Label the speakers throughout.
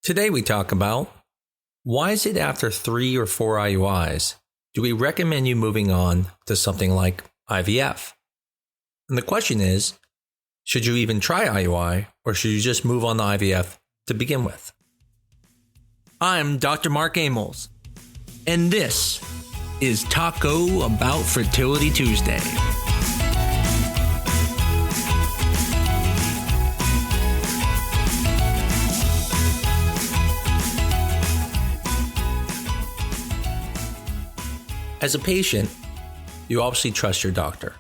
Speaker 1: Today we talk about why is it after 3 or 4 IUIs do we recommend you moving on to something like IVF? And the question is, should you even try IUI or should you just move on to IVF to begin with? I'm Dr. Mark Amols, and this is Taco Bout Fertility Tuesday. As a patient, you obviously trust your doctor.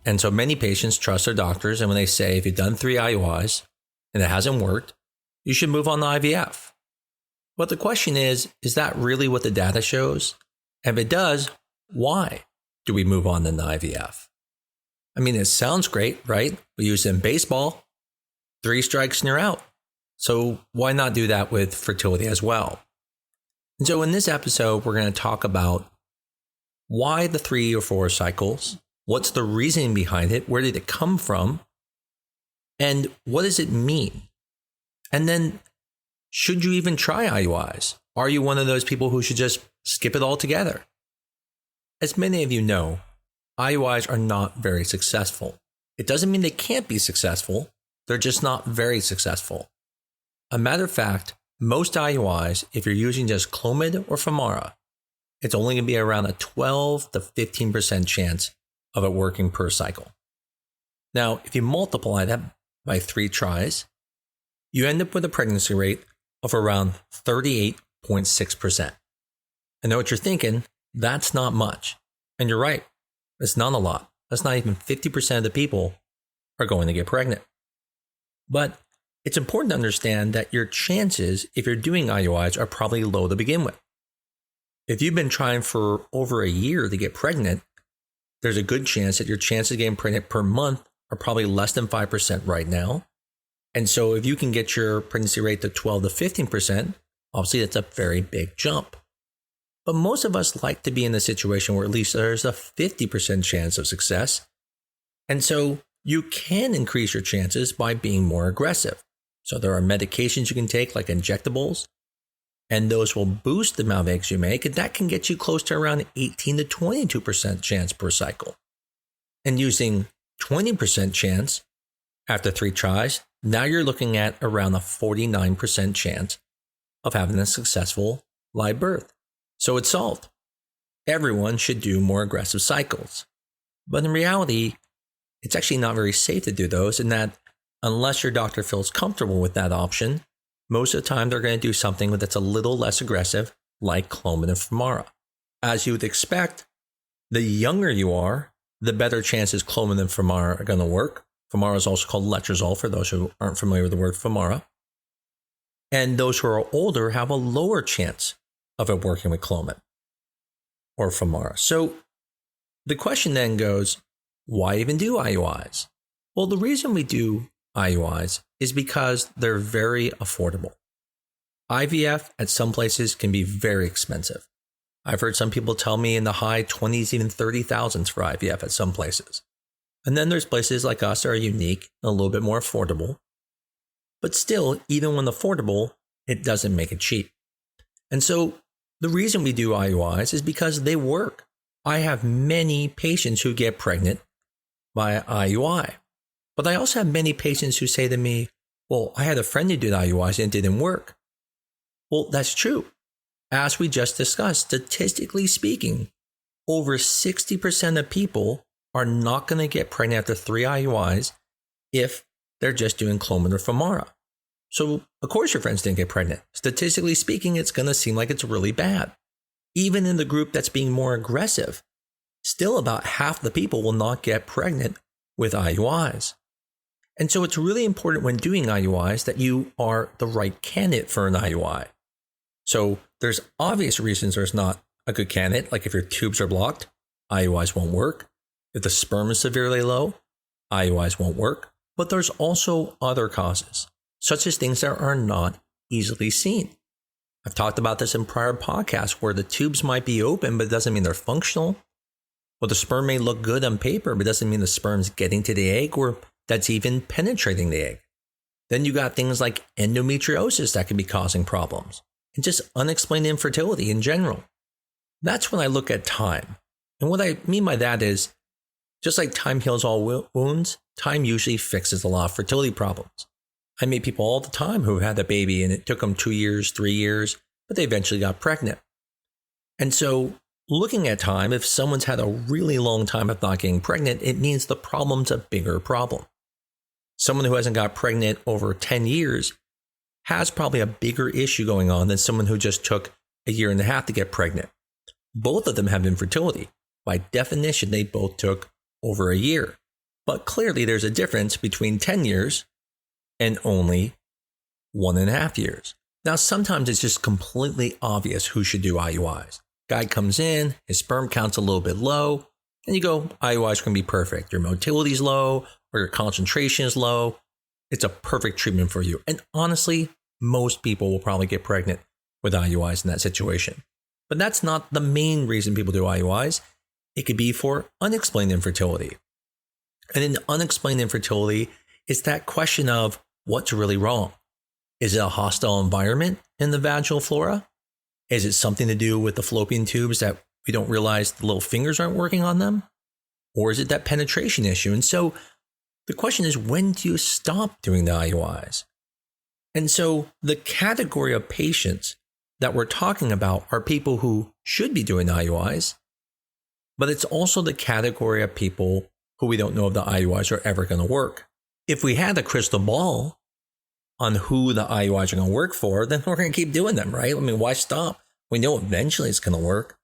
Speaker 1: And so many patients trust their doctors, and when they say, if you've done 3 IUIs and it hasn't worked, you should move on to IVF. But the question is that really what the data shows? And if it does, why do we move on to the IVF? I mean, it sounds great, right? We use it in baseball, 3 strikes and you're out. So why not do that with fertility as well? And so in this episode, we're going to talk about why the 3 or 4 cycles, what's the reasoning behind it, where did it come from, and what does it mean? And then, should you even try IUIs? Are you one of those people who should just skip it altogether? As many of you know, IUIs are not very successful. It doesn't mean they can't be successful, they're just not very successful. A matter of fact, most IUIs, if you're using just Clomid or Femara, it's only going to be around a 12 to 15% chance of it working per cycle. Now, if you multiply that by 3 tries, you end up with a pregnancy rate of around 38.6%. I know what you're thinking, that's not much. And you're right, it's not a lot. That's not even 50% of the people are going to get pregnant. But it's important to understand that your chances, if you're doing IUIs, are probably low to begin with. If you've been trying for over a year to get pregnant, there's a good chance that your chances of getting pregnant per month are probably less than 5% right now. And so if you can get your pregnancy rate to 12 to 15%, obviously that's a very big jump. But most of us like to be in a situation where at least there's a 50% chance of success. And so you can increase your chances by being more aggressive. So there are medications you can take like injectables, and those will boost the amount of eggs you make, and that can get you close to around 18 to 22% chance per cycle. And using 20% chance after 3 tries, now you're looking at around a 49% chance of having a successful live birth. So it's solved. Everyone should do more aggressive cycles. But in reality, it's actually not very safe to do those, in that unless your doctor feels comfortable with that option, most of the time, they're going to do something that's a little less aggressive, like Clomid and Femara. As you would expect, the younger you are, the better chances Clomid and Femara are going to work. Femara is also called letrozole, for those who aren't familiar with the word Femara. And those who are older have a lower chance of it working with Clomid or Femara. So the question then goes, why even do IUIs? Well, the reason we do IUIs is because they're very affordable. IVF at some places can be very expensive. I've heard some people tell me in the high 20s, even 30,000s for IVF at some places. And then there's places like us that are unique and a little bit more affordable. But still, even when affordable, it doesn't make it cheap. And so the reason we do IUIs is because they work. I have many patients who get pregnant by IUI. But I also have many patients who say to me, well, I had a friend who did IUIs and it didn't work. Well, that's true. As we just discussed, statistically speaking, over 60% of people are not going to get pregnant after 3 IUIs if they're just doing Clomid or Femara. So, of course, your friends didn't get pregnant. Statistically speaking, it's going to seem like it's really bad. Even in the group that's being more aggressive, still about half the people will not get pregnant with IUIs. And so it's really important when doing IUIs that you are the right candidate for an IUI. So there's obvious reasons there's not a good candidate, like if your tubes are blocked, IUIs won't work. If the sperm is severely low, IUIs won't work. But there's also other causes, such as things that are not easily seen. I've talked about this in prior podcasts where the tubes might be open, but it doesn't mean they're functional. Or the sperm may look good on paper, but it doesn't mean the sperm's getting to the egg or that's even penetrating the egg. Then you got things like endometriosis that can be causing problems, and just unexplained infertility in general. That's when I look at time. And what I mean by that is, just like time heals all wounds, time usually fixes a lot of fertility problems. I meet people all the time who had a baby and it took them 2 years, 3 years, but they eventually got pregnant. And so looking at time, if someone's had a really long time of not getting pregnant, it means the problem's a bigger problem. Someone who hasn't got pregnant over 10 years has probably a bigger issue going on than someone who just took a year and a half to get pregnant. Both of them have infertility. By definition, they both took over a year. But clearly there's a difference between 10 years and only 1.5 years. Now, sometimes it's just completely obvious who should do IUIs. Guy comes in, his sperm count's a little bit low, and you go, IUIs can be perfect. Your motility is low or your concentration is low. It's a perfect treatment for you. And honestly, most people will probably get pregnant with IUIs in that situation. But that's not the main reason people do IUIs. It could be for unexplained infertility. And in unexplained infertility, it's that question of what's really wrong. Is it a hostile environment in the vaginal flora? Is it something to do with the fallopian tubes that we don't realize the little fingers aren't working on them? Or is it that penetration issue? And so the question is, when do you stop doing the IUIs? And so the category of patients that we're talking about are people who should be doing IUIs, but it's also the category of people who we don't know if the IUIs are ever going to work. If we had a crystal ball on who the IUIs are going to work for, then we're going to keep doing them, right? I mean, why stop? We know eventually it's going to work,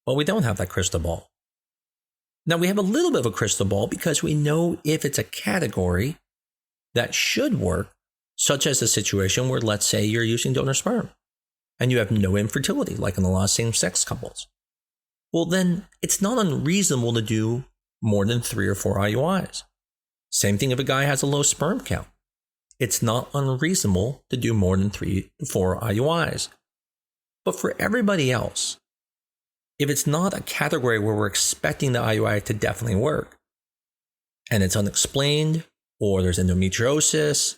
Speaker 1: but we don't have that crystal ball. Now, we have a little bit of a crystal ball because we know if it's a category that should work, such as the situation where, let's say, you're using donor sperm and you have no infertility, like in a lot of same-sex couples. Well, then it's not unreasonable to do more than 3 or 4 IUIs. Same thing if a guy has a low sperm count. It's not unreasonable to do more than 3 to 4 IUIs. But for everybody else, if it's not a category where we're expecting the IUI to definitely work, and it's unexplained, or there's endometriosis,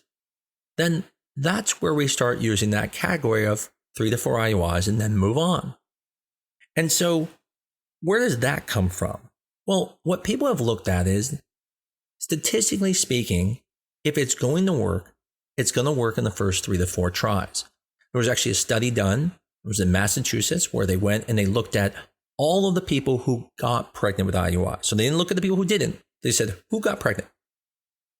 Speaker 1: then that's where we start using that category of 3 to 4 IUIs and then move on. And so where does that come from? Well, what people have looked at is, statistically speaking, if it's going to work, it's going to work in the first 3 to 4 tries. There was actually a study done. It was in Massachusetts where they went and they looked at all of the people who got pregnant with IUI. So they didn't look at the people who didn't. They said, who got pregnant?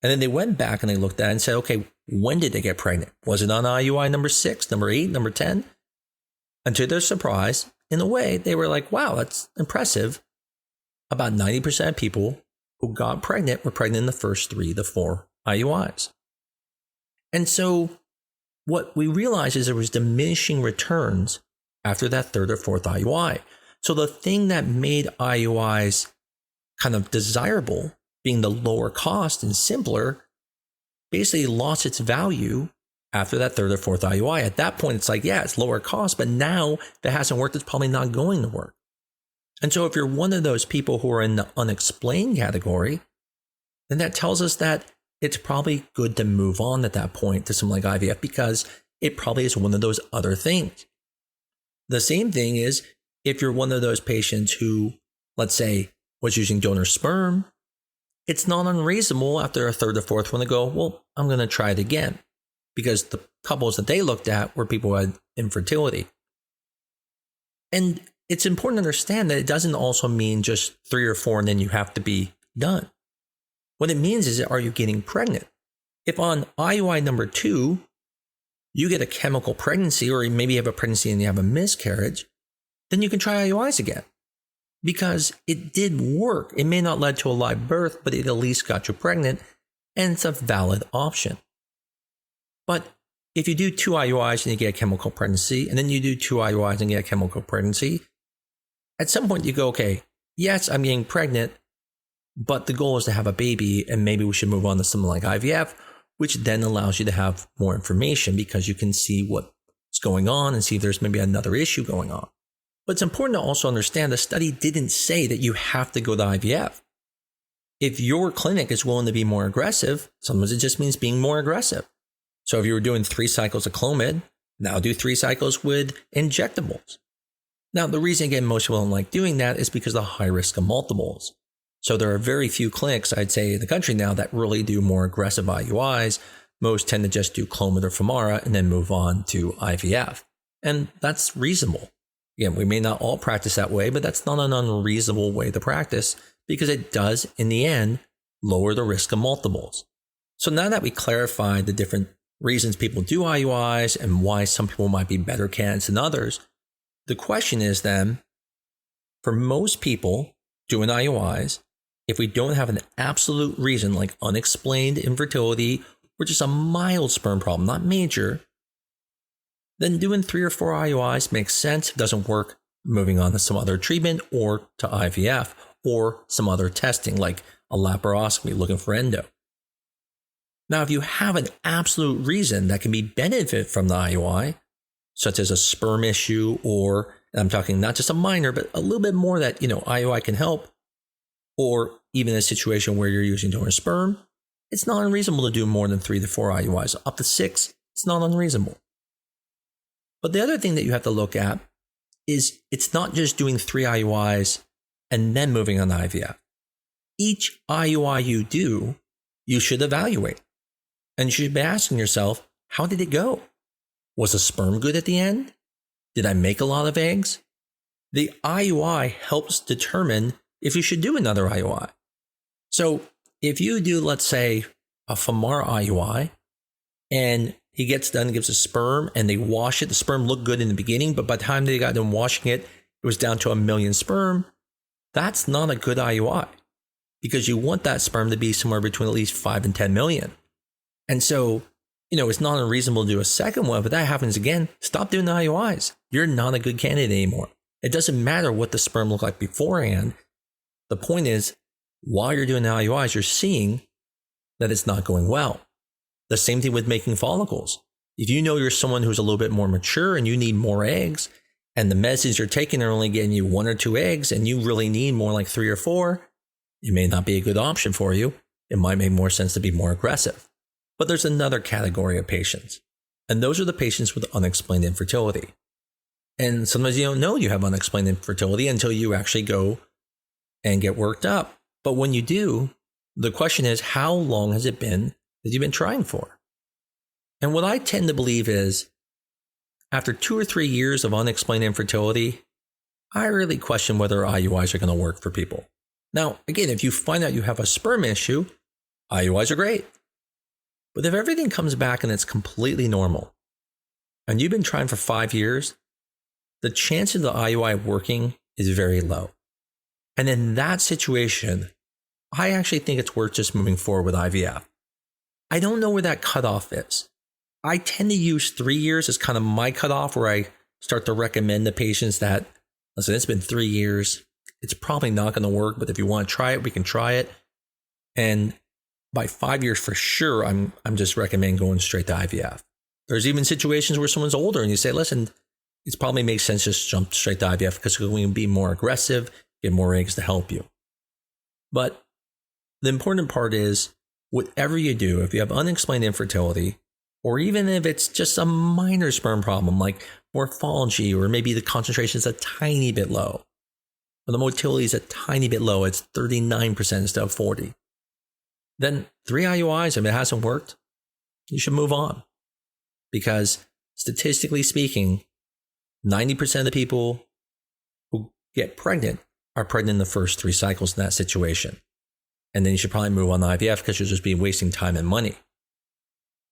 Speaker 1: And then they went back and they looked at it and said, okay, when did they get pregnant? Was it on IUI number 6, number 8, number 10? And to their surprise, in a way, they were like, wow, that's impressive. About 90% of people who got pregnant were pregnant in the first 3 to 4 IUIs. And so what we realized is there was diminishing returns after that 3rd or 4th IUI. So the thing that made IUIs kind of desirable, being the lower cost and simpler, basically lost its value after that 3rd or 4th IUI. At that point, it's like, yeah, it's lower cost, but now if it hasn't worked, it's probably not going to work. And so if you're one of those people who are in the unexplained category, then that tells us that it's probably good to move on at that point to something like IVF because it probably is one of those other things. The same thing is if you're one of those patients who, let's say, was using donor sperm, it's not unreasonable after a 3rd or 4th one to go, well, I'm going to try it again, because the couples that they looked at were people who had infertility. And it's important to understand that it doesn't also mean just 3 or 4 and then you have to be done. What it means is, are you getting pregnant? If on IUI number 2, you get a chemical pregnancy, or maybe you have a pregnancy and you have a miscarriage, then you can try IUIs again. Because it did work. It may not lead to a live birth, but it at least got you pregnant, and it's a valid option. But if you do 2 IUIs and you get a chemical pregnancy, and then you do 2 IUIs and get a chemical pregnancy, at some point you go, okay, yes, I'm getting pregnant, but the goal is to have a baby, and maybe we should move on to something like IVF, which then allows you to have more information because you can see what's going on and see if there's maybe another issue going on. But it's important to also understand the study didn't say that you have to go to IVF. If your clinic is willing to be more aggressive, sometimes it just means being more aggressive. So if you were doing 3 cycles of Clomid, now do 3 cycles with injectables. Now, the reason, again, most people don't like doing that is because of the high risk of multiples. So there are very few clinics, I'd say, in the country now that really do more aggressive IUIs. Most tend to just do Clomid or Femara and then move on to IVF. And that's reasonable. Again, we may not all practice that way, but that's not an unreasonable way to practice because it does, in the end, lower the risk of multiples. So now that we clarified the different reasons people do IUIs and why some people might be better candidates than others, the question is then, for most people doing IUIs, if we don't have an absolute reason like unexplained infertility or just a mild sperm problem, not major, then doing 3 or 4 IUIs makes sense. If it doesn't work, moving on to some other treatment or to IVF or some other testing like a laparoscopy looking for endo. Now, if you have an absolute reason that can be benefit from the IUI, such as a sperm issue, or and I'm talking not just a minor, but a little bit more that, IUI can help, or even a situation where you're using donor sperm, it's not unreasonable to do more than 3 to 4 IUIs. Up to 6, it's not unreasonable. But the other thing that you have to look at is it's not just doing 3 IUIs and then moving on to IVF. Each IUI you do, you should evaluate. And you should be asking yourself, how did it go? Was the sperm good at the end? Did I make a lot of eggs? The IUI helps determine if you should do another IUI. So if you do, let's say, a Femara IUI, and he gets done, gives a sperm, and they wash it. The sperm looked good in the beginning, but by the time they got done washing it, it was down to 1 million sperm. That's not a good IUI because you want that sperm to be somewhere between at least 5 and 10 million. And so, it's not unreasonable to do a second one. If that happens again, stop doing the IUIs. You're not a good candidate anymore. It doesn't matter what the sperm looked like beforehand. The point is, while you're doing the IUIs, you're seeing that it's not going well. The same thing with making follicles. If you know you're someone who's a little bit more mature and you need more eggs, and the medicines you're taking are only getting you 1 or 2 eggs, and you really need more like 3 or 4, it may not be a good option for you. It might make more sense to be more aggressive. But there's another category of patients, and those are the patients with unexplained infertility. And sometimes you don't know you have unexplained infertility until you actually go and get worked up. But when you do, the question is, how long has it been that you've been trying for? And what I tend to believe is, after 2 or 3 years of unexplained infertility, I really question whether IUIs are going to work for people. Now, again, if you find out you have a sperm issue, IUIs are great. But if everything comes back and it's completely normal, and you've been trying for 5 years, the chance of the IUI working is very low. And in that situation, I actually think it's worth just moving forward with IVF. I don't know where that cutoff is. I tend to use 3 years as kind of my cutoff where I start to recommend to patients that, listen, it's been 3 years. It's probably not going to work, but if you want to try it, we can try it. And by 5 years for sure, I'm just recommending going straight to IVF. There's even situations where someone's older and you say, listen, it probably makes sense to just jump straight to IVF because we can be more aggressive, get more eggs to help you. But the important part is, whatever you do, if you have unexplained infertility, or even if it's just a minor sperm problem like morphology, or maybe the concentration is a tiny bit low, or the motility is a tiny bit low, it's 39% instead of 40%, then 3 IUIs, if it hasn't worked, you should move on. Because statistically speaking, 90% of the people who get pregnant are pregnant in the first 3 cycles in that situation. And then you should probably move on to IVF because you'll just be wasting time and money.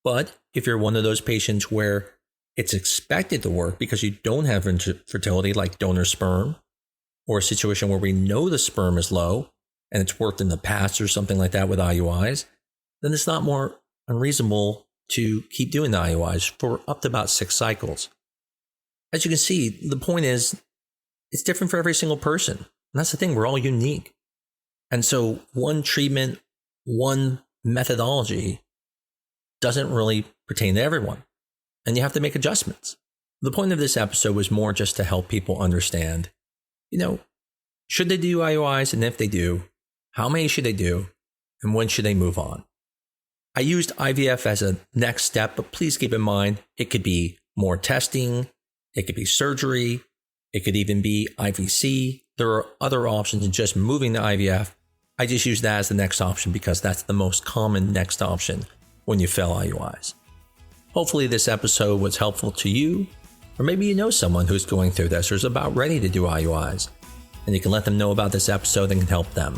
Speaker 1: But if you're one of those patients where it's expected to work because you don't have infertility like donor sperm, or a situation where we know the sperm is low and it's worked in the past or something like that with IUIs, then it's not more unreasonable to keep doing the IUIs for up to about 6 cycles. As you can see, the point is, it's different for every single person. And that's the thing, we're all unique. And so one treatment, one methodology doesn't really pertain to everyone. And you have to make adjustments. The point of this episode was more just to help people understand, should they do IUIs? And if they do, how many should they do? And when should they move on? I used IVF as a next step, but please keep in mind, it could be more testing, it could be surgery, it could even be IVC. There are other options than just moving to IVF. I just use that as the next option because that's the most common next option when you fail IUIs. Hopefully this episode was helpful to you, or maybe you know someone who's going through this or is about ready to do IUIs, and you can let them know about this episode and can help them.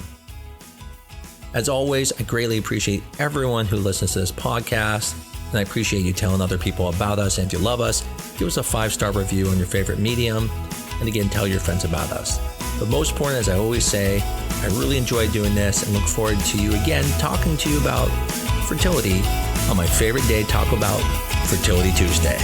Speaker 1: As always, I greatly appreciate everyone who listens to this podcast, and I appreciate you telling other people about us. And if you love us, give us a 5-star review on your favorite medium, and again, tell your friends about us. But most important, as I always say, I really enjoy doing this and look forward to you again talking to you about fertility on my favorite day, Taco Bout Fertility Tuesday.